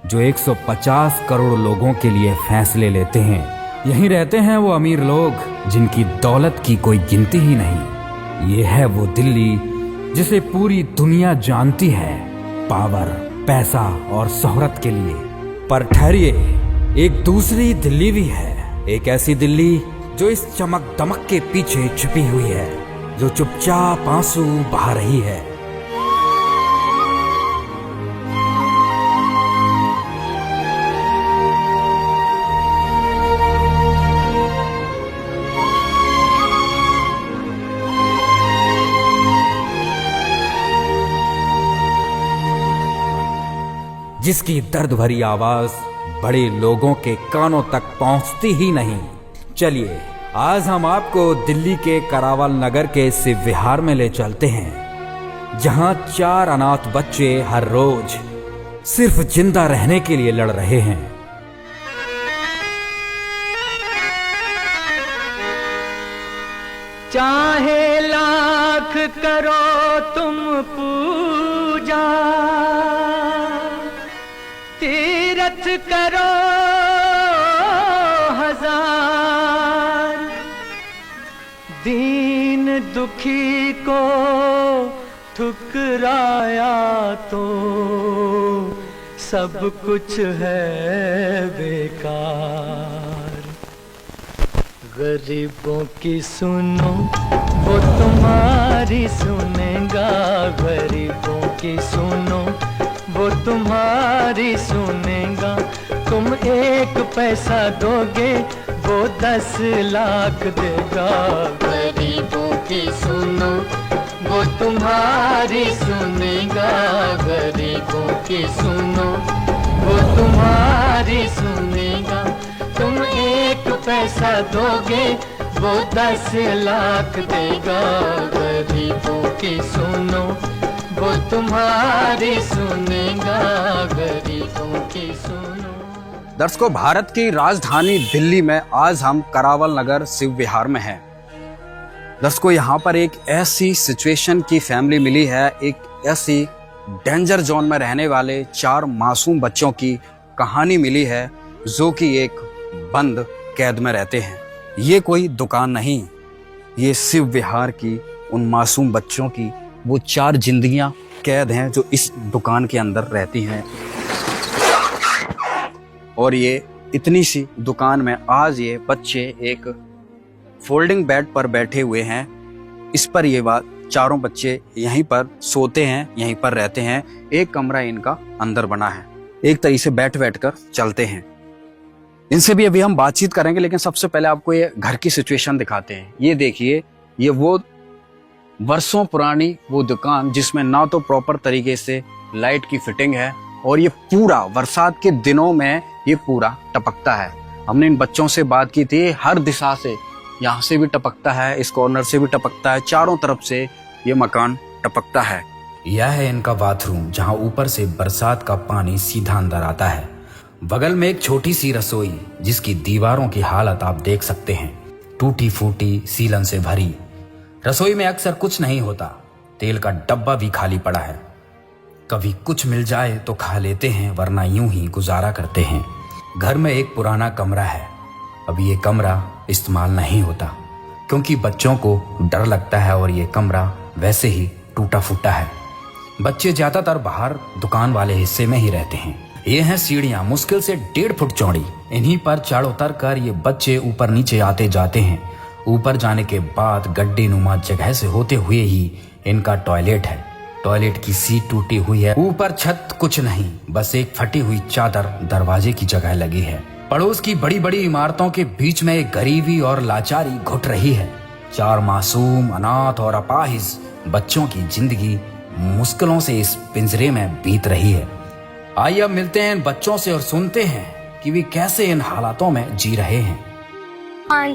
जो 150 करोड़ लोगों के लिए फैसले लेते हैं। यहीं रहते हैं वो अमीर लोग जिनकी दौलत की कोई गिनती ही नहीं। ये है वो दिल्ली जिसे पूरी दुनिया जानती है पावर, पैसा और शोहरत के लिए। पर ठहरिए, एक दूसरी दिल्ली भी है। एक ऐसी दिल्ली जो इस चमक दमक के पीछे छिपी हुई है, जो चुपचाप आंसू बहा रही है। जिसकी दर्द भरी आवाज बड़े लोगों के कानों तक पहुंचती ही नहीं। चलिए आज हम आपको दिल्ली के करावल नगर के शिव विहार में ले चलते हैं, जहां 4 अनाथ बच्चे हर रोज सिर्फ जिंदा रहने के लिए लड़ रहे हैं। चाहे लाख करो तुम पूजा, तीरथ करो हजार, दीन दुखी को ठुकराया तो सब कुछ है बेकार। गरीबों की सुनो वो तुम्हारी सुनेगा, गरीबों की सुनो वो तुम्हारी सुनेगा। तुम 1 पैसा दोगे वो 10 लाख देगा। गरीबों की सुनो वो तुम्हारी सुनेगा, गरीबों की सुनो वो तुम्हारी सुनेगा। तुम 1 पैसा दोगे वो 10 लाख देगा। गरीबों की सुनो वो तुम्हारी सुनेगा, गरीबों की सुनो। दर्शकों, भारत की राजधानी दिल्ली में आज हम करावल नगर शिव विहार में हैं। दर्शकों, यहाँ पर एक ऐसी सिचुएशन की फैमिली मिली है, एक ऐसी डेंजर जोन में रहने वाले 4 मासूम बच्चों की कहानी मिली है, जो कि एक बंद कैद में रहते हैं। ये कोई दुकान नहीं, ये शिव विहार की उन मासूम बच्चों की वो 4 जिंदगियां कैद हैं जो इस दुकान के अंदर रहती हैं। और ये इतनी सी दुकान में आज ये बच्चे एक फोल्डिंग बेड पर बैठे हुए हैं। इस पर ये बात 4 बच्चे यहीं पर सोते हैं, यहीं पर रहते हैं। एक कमरा इनका अंदर बना है, एक तरीके से बैठ कर चलते हैं। इनसे भी अभी हम बातचीत करेंगे, लेकिन सबसे पहले आपको ये घर की सिचुएशन दिखाते हैं। ये देखिए, ये वो वर्षों पुरानी वो दुकान जिसमें ना तो प्रॉपर तरीके से लाइट की फिटिंग है, और ये पूरा बरसात के दिनों में ये पूरा टपकता है। हमने इन बच्चों से बात की थी, हर दिशा से, यहाँ से भी टपकता है, इस कॉर्नर से भी टपकता है, चारों तरफ से ये मकान टपकता है। यह है इनका बाथरूम, जहां ऊपर से बरसात का पानी सीधा अंदर आता है। बगल में एक छोटी सी रसोई, जिसकी दीवारों की हालत आप देख सकते हैं, टूटी फूटी सीलन से भरी। रसोई में अक्सर कुछ नहीं होता, तेल का डब्बा भी खाली पड़ा है। कभी कुछ मिल जाए तो खा लेते हैं, वरना यूं ही गुजारा करते हैं। घर में एक पुराना कमरा है, अभी ये कमरा इस्तेमाल नहीं होता, क्योंकि बच्चों को डर लगता है और ये कमरा वैसे ही टूटा फूटा है। बच्चे ज्यादातर बाहर दुकान वाले हिस्से में ही रहते हैं। ये हैं सीढ़ियां, मुश्किल से 1.5 फुट चौड़ी। इन्हीं पर चढ़ उतर कर ये बच्चे ऊपर नीचे आते जाते हैं। ऊपर जाने के बाद गड्ढे नुमा जगह से होते हुए ही इनका टॉयलेट है। टॉयलेट की सीट टूटी हुई है, ऊपर छत कुछ नहीं, बस एक फटी हुई चादर दरवाजे की जगह लगी है। पड़ोस की बड़ी बड़ी इमारतों के बीच में एक गरीबी और लाचारी घुट रही है। 4 मासूम, अनाथ और अपाहिज बच्चों की जिंदगी मुश्किलों से इस पिंजरे में बीत रही है। आइए अब मिलते हैं इन बच्चों से और सुनते हैं कि वे कैसे इन हालातों में जी रहे हैं।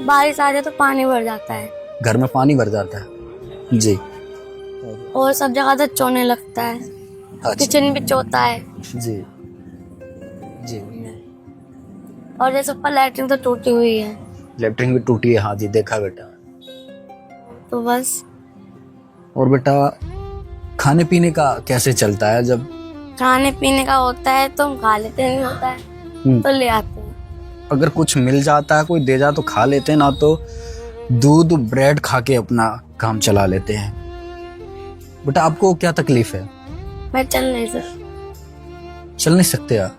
बारिश आ जाए तो पानी भर जाता है, घर में पानी भर जाता है जी, और सब जगह से चोने लगता है। किचन भी चोता है जी जी। और जैसे ऊपर लैट्रिन तो टूटी हुई है। लैट्रिन भी टूटी है, हाँ जी, देखा बेटा। तो बस। और बेटा, खाने पीने का कैसे चलता है जब खाने पीने का होता है तो हम खा लेते हैं, नहीं होता है तो ले आते हैं। अगर कुछ मिल जाता है, कोई दे जा तो खा लेते हैं, ना तो दूध ब्रेड खा के अपना काम चला लेते हैं। बेटा आपको क्या तकलीफ है? मैं चल नहीं सकते यार?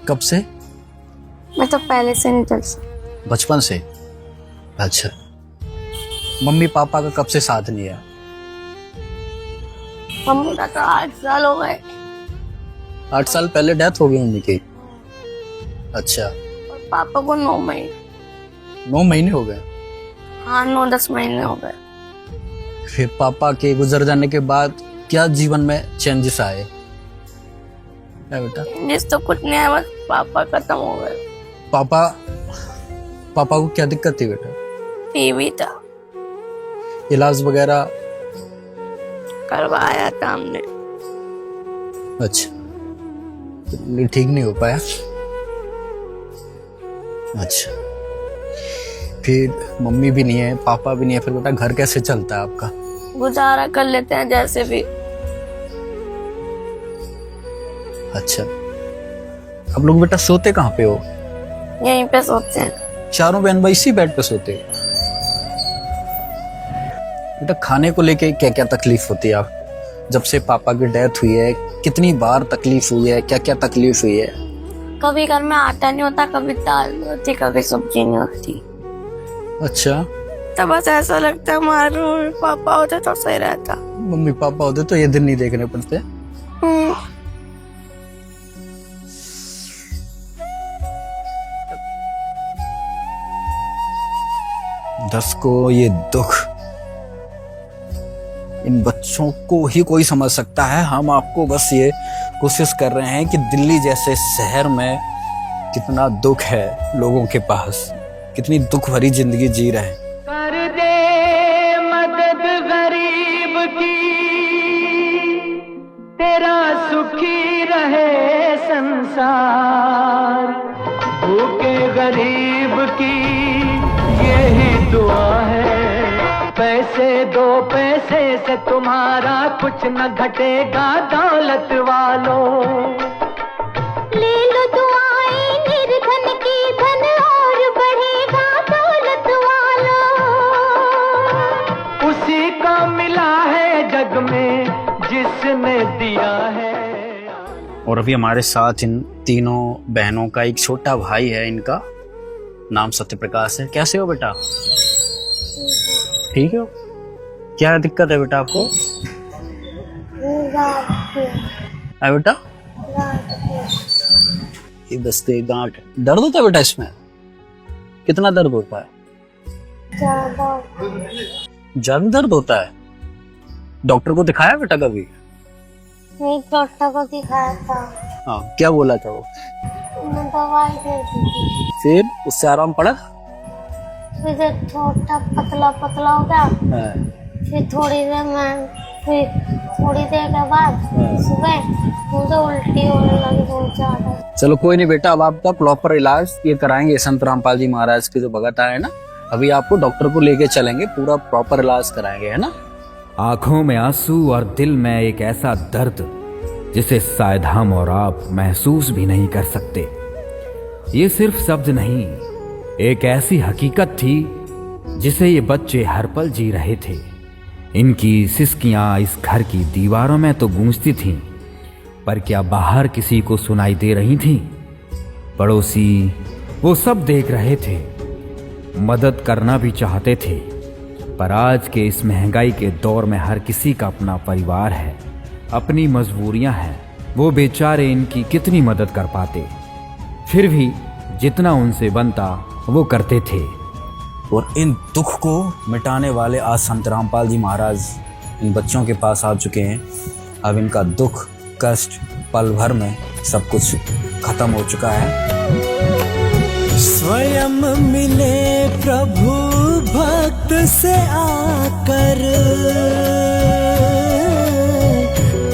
कब से? मैं तो पहले से नहीं चल सकती। बचपन से? अच्छा। मम्मी पापा का कब से साथ नहीं है? मम्मी का तो 8 साल हो गए। 8 साल पहले डेथ हो गई मम्मी की? अच्छा। और पापा को 9 महीने। 9 महीने हो गए? हाँ 9-10 महीने हो गए। फिर पापा के गुजर जाने के बाद क्या जीवन में चेंजेस आए? क्या बेटा? जिस तो कुछ नहीं आया, बस पापा खत्म हो गए। पापा को क्या दिक्कत थी बेटा? टीवी था, इलाज वगैरह करवाया था हमने। अच्छा, नहीं ठीक नहीं हो पाया? अच्छा। फिर मम्मी भी नहीं है, पापा भी नहीं है, फिर बेटा घर कैसे चलता है आपका? गुजारा कर लेते हैं जैसे भी। अच्छा। आप लोग बेटा सोते कहाँ पे हो? यहीं पे सोते हैं। चारों बहन भाई इसी बेड पे सोते हो? बेटा खाने को लेके क्या क्या तकलीफ होती है? आप जब से पापा की डेथ हुई है कितनी बार तकलीफ हुई है, क्या क्या तकलीफ हुई है? कभी घर में आटा नहीं होता, कभी दाल नहीं होती, कभी सब्जी नहीं होती। अच्छा। तो बस ऐसा लगता है हमारे मम्मी पापा होते तो सही रहता। मम्मी पापा होते तो ये दिन नहीं देखने पड़ते। दस को ये दुख इन बच्चों को ही कोई समझ सकता है। हम आपको बस ये कोशिश कर रहे हैं कि दिल्ली जैसे शहर में कितना दुख है लोगों के पास, कितनी दुख भरी जिंदगी जी रहे हैं। कर दे मदद गरीब की, तेरा सुखी रहे संसार। भूखे गरीब की यही दुआ है, पैसे दो पैसे से तुम्हारा कुछ न घटेगा दौलत वालों। ले लो दुआएं निर्धन की, धन और बढ़ेगा दौलत वालों। उसी को मिला है जग में जिसने दिया है। और अभी हमारे साथ इन तीनों बहनों का एक छोटा भाई है, इनका नाम सत्य प्रकाश है। कैसे हो बेटा? ठीक हो? क्या दिक्कत है बेटा आपको? है बेटा? ये दस्ते गांठ दर्द होता है बेटा इसमें? कितना दर्द होता है? ज्यादा दर्द होता है? डॉक्टर को दिखाया बेटा कभी? नहीं, डॉक्टर को दिखाया था। हाँ, क्या बोला था वो? उन्होंने दवाई दे दी थी। फिर उससे आराम पड़ा? फिर थोड़ा पतला पतला हो गया। हाँ। फिर फिर थोड़ी देर के बाद सुबह मुझे उल्टी होने लगी बहुत ज्यादा। चलो कोई नहीं बेटा, अब आपका प्रॉपर इलाज ये कराएंगे। संत रामपाल जी महाराज के जो भगत आए ना, अभी आपको डॉक्टर को लेके चलेंगे, पूरा प्रॉपर इलाज कराएंगे, है ना? आंखों में आंसू और दिल में एक ऐसा दर्द जिसे शायद हम और आप महसूस भी नहीं कर सकते। ये सिर्फ शब्द नहीं, एक ऐसी हकीकत थी जिसे ये बच्चे हर पल जी रहे थे। इनकी सिसकियां इस घर की दीवारों में तो गूंजती थीं, पर क्या बाहर किसी को सुनाई दे रही थीं? पड़ोसी वो सब देख रहे थे, मदद करना भी चाहते थे, पर आज के इस महंगाई के दौर में हर किसी का अपना परिवार है, अपनी मजबूरियां हैं। वो बेचारे इनकी कितनी मदद कर पाते, फिर भी जितना उनसे बनता वो करते थे। और इन दुख को मिटाने वाले आज संत रामपाल जी महाराज इन बच्चों के पास आ चुके हैं। अब इनका दुख कष्ट पल भर में सब कुछ खत्म हो चुका है। स्वयं मिले प्रभु भक्त से आकर,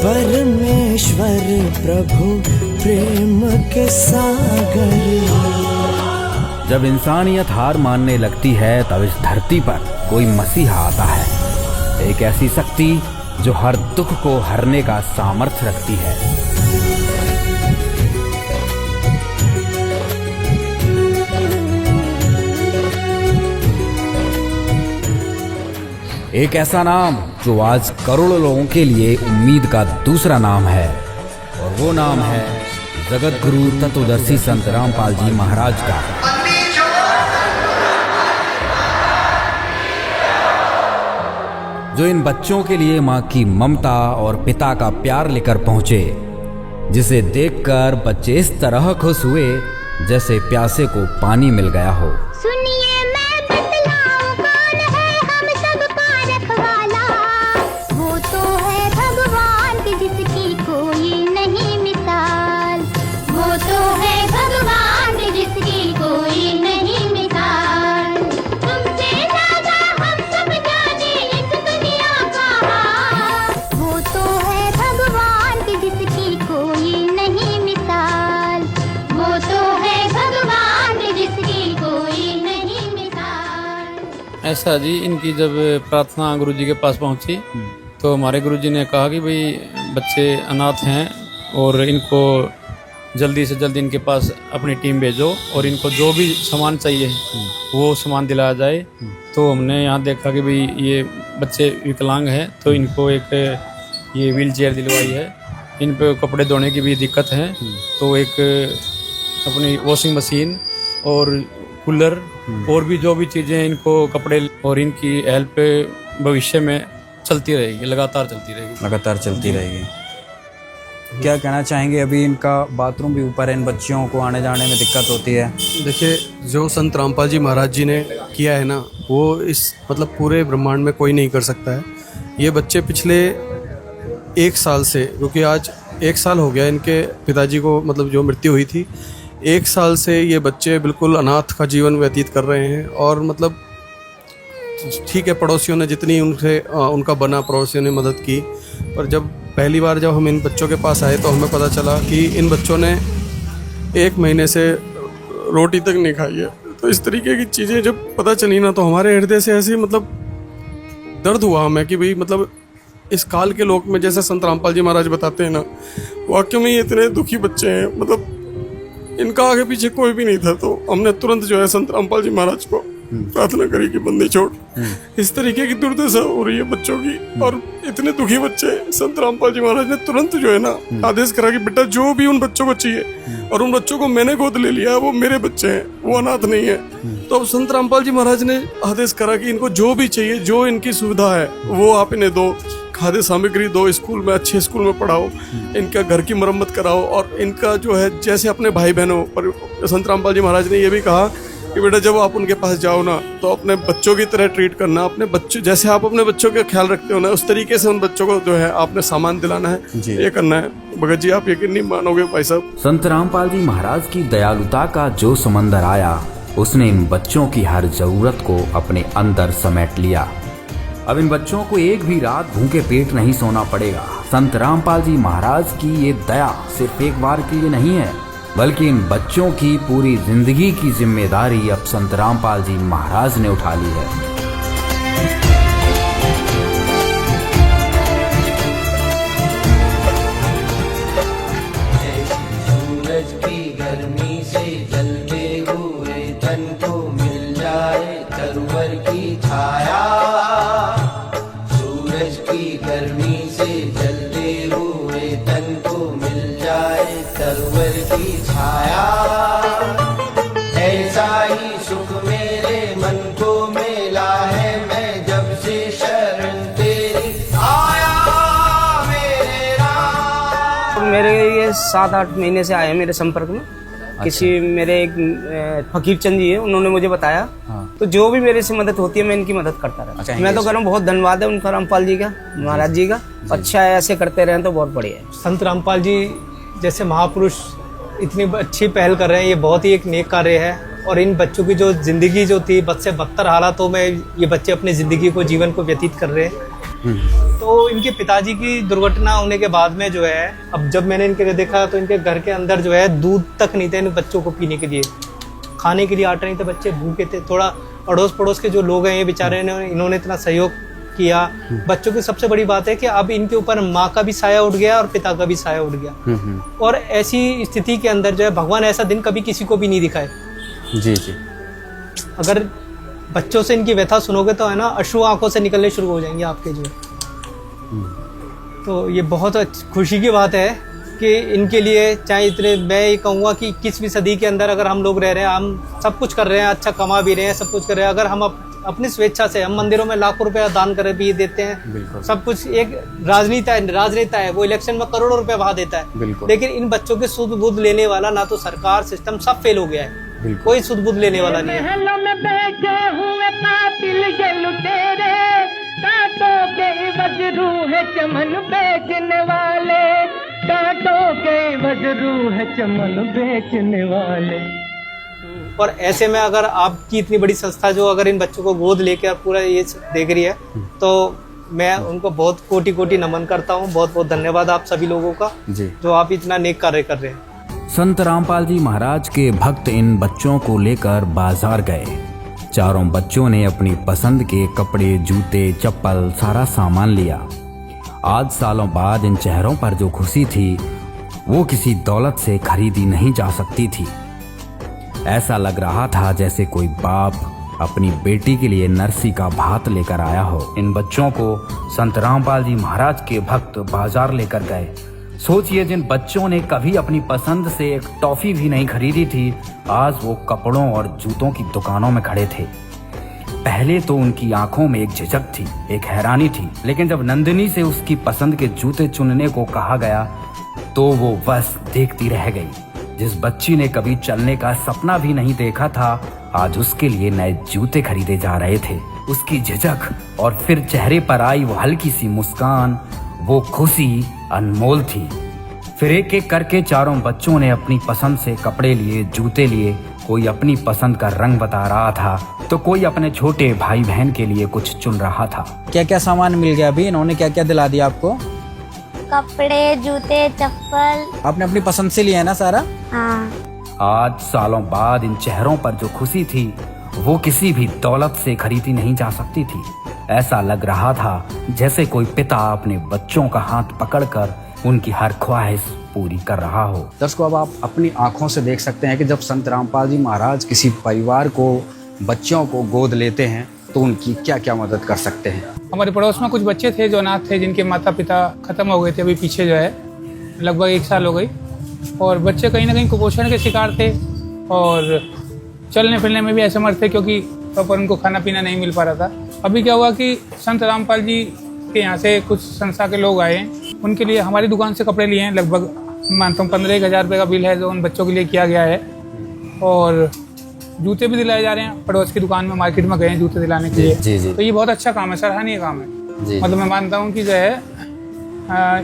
परमेश्वर प्रभु प्रेम के सागर। जब इंसानियत हार मानने लगती है तब इस धरती पर कोई मसीहा आता है, एक ऐसी शक्ति जो हर दुख को हरने का सामर्थ्य रखती है। एक ऐसा नाम जो आज करोड़ों लोगों के लिए उम्मीद का दूसरा नाम है, और वो नाम है जगत गुरु तत्वदर्शी संत रामपाल जी महाराज का। जो इन बच्चों के लिए माँ की ममता और पिता का प्यार लेकर पहुंचे, जिसे देखकर बच्चे इस तरह खुश हुए जैसे प्यासे को पानी मिल गया हो। सुनिए मैं बतलाऊं कौन है हम सब का रखवाला, वो तो है भगवान की जिसकी कोई नहीं मिसाल, वो तो है भगवान की जिसकी कोई नहीं मिसाल। तुमसे ज्यादा हम सब जाने इस दुनिया का हाल, वो तो है भगवान की जिसकी कोई नहीं मिसाल, वो तो है भगवान की जिसकी कोई नहीं मिसाल। ऐसा जी, इनकी जब प्रार्थना गुरुजी के पास पहुंची तो हमारे गुरुजी ने कहा कि भाई बच्चे अनाथ हैं और इनको जल्दी से जल्दी इनके पास अपनी टीम भेजो और इनको जो भी सामान चाहिए वो सामान दिलाया जाए। तो हमने यहाँ देखा कि भाई ये बच्चे विकलांग हैं, तो इनको एक ये व्हील चेयर दिलवाई है। इन पे कपड़े धोने की भी दिक्कत है, तो एक अपनी वॉशिंग मशीन और कूलर और भी जो भी चीज़ें इनको कपड़े और इनकी हेल्प भविष्य में चलती रहेगी, लगातार चलती रहेगी। लगातार चलती रहेगी। क्या कहना चाहेंगे? अभी इनका बाथरूम भी ऊपर है, इन बच्चियों को आने जाने में दिक्कत होती है। देखिए, जो संत रामपाल जी महाराज जी ने किया है ना, वो इस मतलब पूरे ब्रह्मांड में कोई नहीं कर सकता है। ये बच्चे पिछले 1 साल से, क्योंकि आज 1 साल हो गया इनके पिताजी को मतलब जो मृत्यु हुई थी, 1 साल से ये बच्चे बिल्कुल अनाथ का जीवन व्यतीत कर रहे हैं। और मतलब ठीक है, पड़ोसियों ने जितनी उनसे उनका बना पड़ोसियों ने मदद की, पर जब पहली बार जब हम इन बच्चों के पास आए तो हमें पता चला कि इन बच्चों ने 1 महीने से रोटी तक नहीं खाई है। तो इस तरीके की चीज़ें जब पता चली ना, तो हमारे हृदय से ऐसे मतलब दर्द हुआ हमें कि भाई मतलब इस काल के लोक में, जैसे संत रामपाल जी महाराज बताते हैं ना, वाकई में ये इतने दुखी बच्चे हैं, मतलब इनका आगे पीछे कोई भी नहीं था। तो हमने तुरंत जो है संत रामपाल जी महाराज को प्रार्थना करी कि बंदी छोड़, इस तरीके की दुर्दशा हो रही है बच्चों की और इतने दुखी बच्चे। संत रामपाल जी महाराज ने तुरंत जो है ना आदेश करा कि बेटा जो भी उन बच्चों को चाहिए, और उन बच्चों को मैंने गोद ले लिया, वो मेरे बच्चे हैं, वो अनाथ नहीं है। तो अब संत रामपाल जी महाराज ने आदेश करा कि इनको जो भी चाहिए, जो इनकी सुविधा है वो आप इन्हें दो, खाद्य सामग्री दो, स्कूल में अच्छे स्कूल में पढ़ाओ, इनका घर की मरम्मत कराओ, और इनका जो है जैसे अपने भाई बहनों पर संत रामपाल जी महाराज ने ये भी कहा कि बेटा जब आप उनके पास जाओ ना, तो अपने बच्चों की तरह ट्रीट करना। अपने बच्चों जैसे आप अपने बच्चों का ख्याल रखते हो ना, उस तरीके से उन बच्चों को जो है आपने सामान दिलाना है, ये करना है। भगत जी, आप यकीन नहीं मानोगे भाई साहब, संत रामपाल जी महाराज की दयालुता का जो समंदर आया, उसने इन बच्चों की हर जरूरत को अपने अंदर समेट लिया। अब इन बच्चों को एक भी रात भूखे पेट नहीं सोना पड़ेगा। संत रामपाल जी महाराज की ये दया सिर्फ एक बार के लिए नहीं है, बल्कि इन बच्चों की पूरी जिंदगी की जिम्मेदारी अब संत रामपाल जी महाराज ने उठा ली है। सूरज की गर्मी से जलते हुए तन को मिल जाए तरवर की छाया, सूरज की गर्मी से जलते हुए तन को मिल जाए तरवर की छाया, ऐसा ही सुख मेरे मन को मिला है, मैं जब से शरण तेरी आया मेरे राम। मेरे ये 7-8 महीने से आए हैं मेरे संपर्क में। किसी मेरे एक फकीर चंद जी है, उन्होंने मुझे बताया। तो जो भी मेरे से मदद होती है मैं इनकी मदद करता रहता हूँ। मैं तो कह रहा हूँ बहुत धन्यवाद है उनका, रामपाल जी का, महाराज जी का। अच्छा है, ऐसे करते रहे तो बहुत बढ़िया है। संत रामपाल जी जैसे महापुरुष इतनी अच्छी पहल कर रहे हैं, ये बहुत ही एक नेक कार्य है। और इन बच्चों की जो जिंदगी जो थी बद से बदतर हालातों में ये बच्चे अपनी जिंदगी को, जीवन को व्यतीत कर रहे हैं। तो इनके पिताजी की दुर्घटना होने के बाद में जो है, अब जब मैंने इनके देखा तो इनके घर के अंदर जो है दूध तक नहीं थे इन बच्चों को पीने के लिए, खाने के लिए आटा नहीं था, बच्चे भूखे थे। थोड़ा अड़ोस पड़ोस के जो लोग हैं ये बेचारे इन्होंने इतना सहयोग किया। बच्चों की सबसे बड़ी बात है कि अब इनके ऊपर माँ का भी साया उठ गया और पिता का भी साया उठ गया। और ऐसी स्थिति के अंदर जो है भगवान ऐसा दिन कभी किसी को भी नहीं दिखाए। जी जी। अगर बच्चों से इनकी व्यथा सुनोगे तो है ना अश्रु आंखों से निकलने शुरू हो जाएंगे आपके जो। तो ये बहुत खुशी की बात है कि इनके लिए चाहे इतने, मैं ये कहूँगा कि 21वीं सदी के अंदर अगर हम लोग रह रहे हैं, हम सब कुछ कर रहे हैं, अच्छा कमा भी रहे हैं, सब कुछ कर रहे हैं, अगर हम अपनी स्वेच्छा से हम मंदिरों में लाखों रुपया दान कर भी देते हैं, सब कुछ एक राजनेता है वो इलेक्शन में करोड़ों रुपए बहा देता है, लेकिन इन बच्चों के सुध बुध लेने वाला ना तो सरकार सिस्टम सब फेल हो गया है, कोई सुध बुध लेने वाला नहीं है। चमन बेचने वाले, कांटों के बजरू है चमन बेचने वाले। और ऐसे में अगर आपकी इतनी बड़ी संस्था जो अगर इन बच्चों को गोद लेकर पूरा ये देख रही है, तो मैं उनको बहुत कोटि कोटि नमन करता हूँ। बहुत बहुत धन्यवाद आप सभी लोगों का जो आप इतना नेक कार्य कर रहे हैं। संत रामपाल जी महाराज के भक्त इन बच्चों को लेकर बाजार गए। चारों बच्चों ने अपनी पसंद के कपड़े, जूते, चप्पल, सारा सामान लिया। आज सालों बाद इन चेहरों पर जो खुशी थी वो किसी दौलत से खरीदी नहीं जा सकती थी। ऐसा लग रहा था जैसे कोई बाप अपनी बेटी के लिए नरसी का भात लेकर आया हो। इन बच्चों को संत रामपाल जी महाराज के भक्त बाजार लेकर गए। सोचिए, जिन बच्चों ने कभी अपनी पसंद से एक टॉफी भी नहीं खरीदी थी, आज वो कपड़ों और जूतों की दुकानों में खड़े थे। पहले तो उनकी आंखों में एक झिझक थी, एक हैरानी थी, लेकिन जब नंदिनी से उसकी पसंद के जूते चुनने को कहा गया तो वो बस देखती रह गई। जिस बच्ची ने कभी चलने का सपना भी नहीं देखा था, आज उसके लिए नए जूते खरीदे जा रहे थे। उसकी झिझक और फिर चेहरे पर आई वो हल्की सी मुस्कान, वो खुशी अनमोल थी। फिर एक एक करके चारों बच्चों ने अपनी पसंद से कपड़े लिए, जूते लिए। कोई अपनी पसंद का रंग बता रहा था तो कोई अपने छोटे भाई बहन के लिए कुछ चुन रहा था। क्या क्या सामान मिल गया अभी? इन्होंने क्या क्या दिला दिया आपको? कपड़े, जूते, चप्पल। आपने अपनी पसंद से लिया है ना सारा? हाँ। आज सालों बाद इन चेहरों पर जो खुशी थी वो किसी भी दौलत से खरीदी नहीं जा सकती थी। ऐसा लग रहा था जैसे कोई पिता अपने बच्चों का हाथ पकड़कर उनकी हर ख्वाहिश पूरी कर रहा हो। दर्शकों, अब आप अपनी आंखों से देख सकते हैं कि जब संत रामपाल जी महाराज किसी परिवार को, बच्चों को गोद लेते हैं तो उनकी क्या क्या मदद कर सकते हैं। हमारे पड़ोस में कुछ बच्चे थे जो अनाथ थे, जिनके माता पिता खत्म हो गए थे अभी पीछे जो है लगभग 1 साल हो गई, और बच्चे कहीं ना कहीं कुपोषण के शिकार थे और चलने फिरने में भी असमर्थ थे क्योंकि प्रॉपर उनको खाना पीना नहीं मिल पा रहा था। अभी क्या हुआ कि संत रामपाल जी के यहाँ से कुछ संस्था के लोग आए, उनके लिए हमारी दुकान से कपड़े लिए हैं। लगभग मानता हूँ 15,000 रुपये का बिल है जो उन बच्चों के लिए किया गया है, और जूते भी दिलाए जा रहे हैं। पड़ोस की दुकान में, मार्केट में गए हैं जूते दिलाने के लिए। तो ये बहुत अच्छा काम है, सराहनीय काम है। मतलब मैं मानता हूँ कि जो है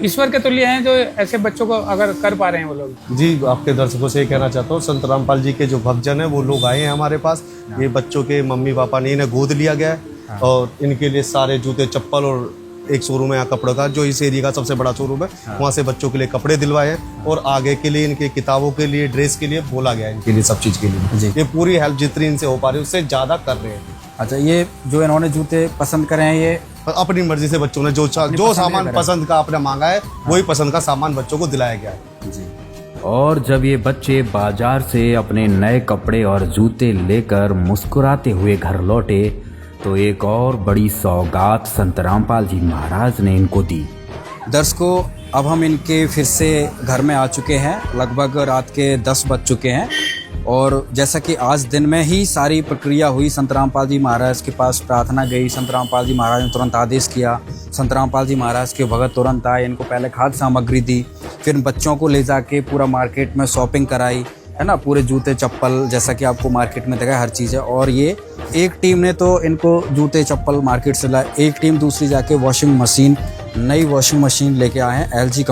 ईश्वर के तुल्य हैं जो ऐसे बच्चों को अगर कर पा रहे हैं वो लोग। जी, आपके दर्शकों से ये कहना चाहता हूँ, संत रामपाल जी के जो भक्तजन है वो लोग आए हैं हमारे पास। ये बच्चों के मम्मी पापा ने इन्हें गोद लिया गया है और इनके लिए सारे जूते, चप्पल, और एक शोरूम है यहाँ कपड़ों का जो इस एरिया का सबसे बड़ा शोरूम है, वहाँ से बच्चों के लिए कपड़े दिलवाए हैं और आगे के लिए इनके किताबों के लिए, ड्रेस के लिए बोला गया है, इनके लिए सब चीज़ के लिए। ये पूरी हेल्प जितनी इनसे हो पा रही है उससे ज़्यादा कर रहे हैं। अच्छा, ये जो इन्होंने जूते पसंद करे हैं ये अपनी मर्जी से बच्चों ने जो सामान पसंद का आपने मांगा है वही पसंद का सामान बच्चों को दिलाया गया है। जी। और जब ये बच्चे बाजार से अपने नए कपड़े और जूते लेकर मुस्कुराते हुए घर लौटे तो एक और बड़ी सौगात संत रामपाल जी महाराज ने इनको दी। दर्शकों, अब हम इनके फिर से घर में आ चुके हैं। लगभग रात के 10 बज चुके हैं और जैसा कि आज दिन में ही सारी प्रक्रिया हुई, संत रामपाल जी महाराज के पास प्रार्थना गई। संत रामपाल जी महाराज ने तुरंत आदेश किया। संत रामपाल जी महाराज के भगत तुरंत आए, इनको पहले खाद्य सामग्री दी, फिर बच्चों को ले जाके पूरा मार्केट में शॉपिंग कराई, है ना, पूरे जूते चप्पल जैसा कि आपको मार्केट में देखा हर चीज़ है। और ये एक टीम ने तो इनको जूते चप्पल मार्केट से लाए, एक टीम दूसरी जाके वॉशिंग मशीन, नई वॉशिंग मशीन लेके आए हैं एलजी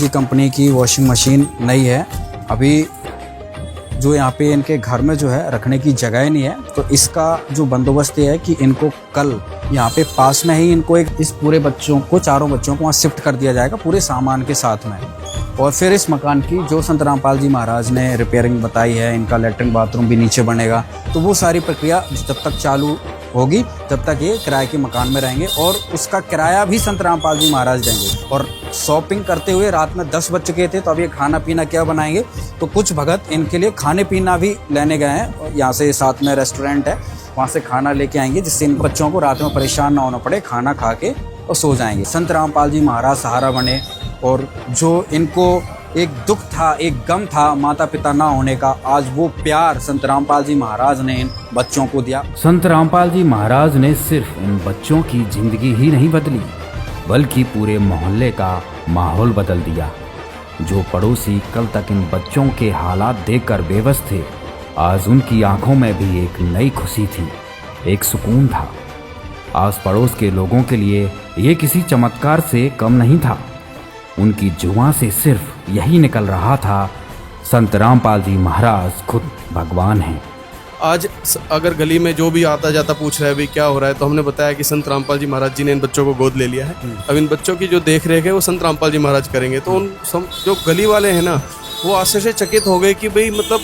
कंपनी की वॉशिंग मशीन नई है। अभी जो यहाँ पे इनके घर में जो है रखने की जगह नहीं है, तो इसका जो बंदोबस्त ये है कि इनको कल यहाँ पे पास में ही इनको इस पूरे बच्चों को, चारों बच्चों को वहाँ शिफ्ट कर दिया जाएगा पूरे सामान के साथ में। और फिर इस मकान की जो संत रामपाल जी महाराज ने रिपेयरिंग बताई है, इनका लेटरिन बाथरूम भी नीचे बनेगा, तो वो सारी प्रक्रिया जब तक चालू होगी तब तक ये किराए के मकान में रहेंगे और उसका किराया भी संत रामपाल जी महाराज देंगे। और शॉपिंग करते हुए रात में 10 बज चुके थे, तो अब ये खाना पीना क्या बनाएंगे, तो कुछ भगत इनके लिए खाने पीना भी लेने गए हैं। यहाँ से साथ में रेस्टोरेंट है, वहाँ से खाना लेके आएंगे, जिससे इन बच्चों को रात में परेशान ना होना पड़े, खाना खा के और सो जाएंगे। संत रामपाल जी महाराज सहारा बने, और जो इनको एक दुख था, एक गम था माता पिता ना होने का, आज वो प्यार संत रामपाल जी महाराज ने इन बच्चों को दिया। संत रामपाल जी महाराज ने सिर्फ इन बच्चों की जिंदगी ही नहीं बदली, बल्कि पूरे मोहल्ले का माहौल बदल दिया। जो पड़ोसी कल तक इन बच्चों के हालात देखकर बेबस थे, आज उनकी आंखों में भी एक नई खुशी थी, एक सुकून था। आस पड़ोस के लोगों के लिए ये किसी चमत्कार से कम नहीं था। उनकी जुबां से सिर्फ यही निकल रहा था, संत रामपाल जी महाराज खुद भगवान हैं। आज अगर गली में जो भी आता जाता पूछ रहा है भाई क्या हो रहा है, तो हमने बताया कि संत रामपाल जी महाराज जी ने इन बच्चों को गोद ले लिया है। अब इन बच्चों की जो देख रेख है वो संत रामपाल जी महाराज करेंगे। तो उन जो गली वाले हैं ना, वो आश्चर्य चकित हो गए कि भाई मतलब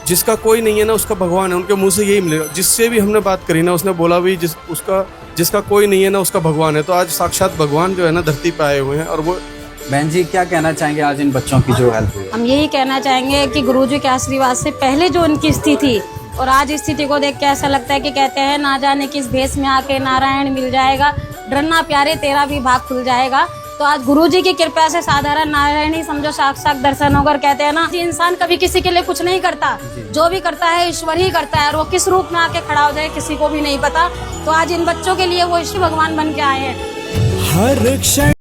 जिसका कोई नहीं है ना उसका भगवान है। उनके मुंह से यही मिलेगा। जिससे भी हमने बात करी ना, उसने बोला भी जिसका कोई नहीं है ना उसका भगवान है। तो आज साक्षात भगवान जो है ना धरती पे आए हुए हैं। और वो बहन जी क्या कहना चाहेंगे आज इन बच्चों की जो हेल्प हुई? हम यही कहना चाहेंगे कि गुरुजी के आशीर्वाद से पहले जो उनकी स्थिति थी और आज स्थिति को देख के ऐसा लगता है कि कहते हैं ना जाने किस भेष में आके नारायण मिल जाएगा, डरना प्यारे तेरा भी भाग खुल जाएगा। तो आज गुरुजी की कृपा से साधारण नारायण ही समझो साक्षात दर्शन होकर कहते हैं ना, इंसान कभी किसी के लिए कुछ नहीं करता, जो भी करता है ईश्वर ही करता है। और वो किस रूप में आके खड़ा हो जाए किसी को भी नहीं पता। तो आज इन बच्चों के लिए वो ईश्वर भगवान बन के आए हैं। हर क्षण